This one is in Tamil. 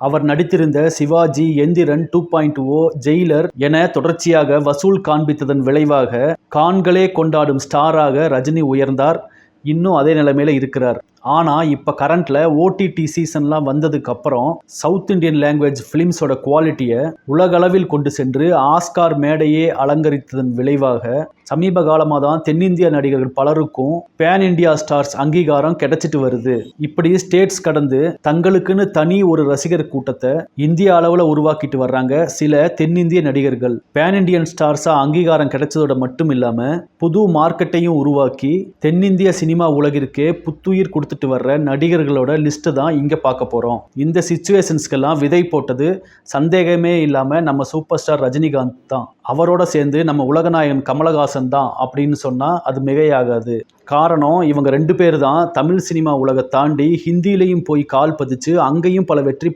அவர் நடித்திருந்த சிவாஜி, எந்திரன் 2.0, ஜெயிலர் என தொடர்ச்சியாக வசூல் காண்பித்ததன் விளைவாக கான்களே கொண்டாடும் ஸ்டாராக ரஜினி உயர்ந்தார். இன்னும் அதே நிலைமையில இருக்கிறார். ஆனால் இப்போ கரண்ட்ல ஓடிடி சீசன்லாம் வந்ததுக்கு அப்புறம் சவுத் இந்தியன் லாங்குவேஜ் ஃபிலிம்ஸோட குவாலிட்டியை உலகளவில் கொண்டு சென்று ஆஸ்கார் மேடையே அலங்கரித்ததன் விளைவாக சமீப காலமாக தான் தென்னிந்திய நடிகர்கள் பலருக்கும் பேன் இண்டியா ஸ்டார்ஸ் அங்கீகாரம் கிடைச்சிட்டு வருது. இப்படி ஸ்டேட்ஸ் கடந்து தங்களுக்குன்னு தனி ஒரு ரசிகர் கூட்டத்தை இந்திய அளவில் உருவாக்கிட்டு வர்றாங்க சில தென்னிந்திய நடிகர்கள். பேன் இண்டியன் ஸ்டார்ஸா அங்கீகாரம் கிடைச்சதோட மட்டும் இல்லாம புது மார்க்கெட்டையும் உருவாக்கி தென்னிந்திய சினிமா உலகிற்கே புத்துயிர் கொடுத்துட்டு வர்ற நடிகர்களோட லிஸ்ட் தான் இங்க பார்க்க போறோம். இந்த சிச்சுவேஷன்ஸ்க்கெல்லாம் விதை போட்டது சந்தேகமே இல்லாம நம்ம சூப்பர் ஸ்டார் ரஜினிகாந்த் தான். அவரோட சேர்ந்து நம்ம உலகநாயகன் கமலஹாசன் தான் அப்படின்னு சொன்னா அது மிகையாகாது. காரணம், இவங்க 2 பேர் தான் தமிழ் சினிமா உலகை தாண்டி ஹிந்திலையும் போய் கால் பதிச்சு அங்கேயும் பல வெற்றி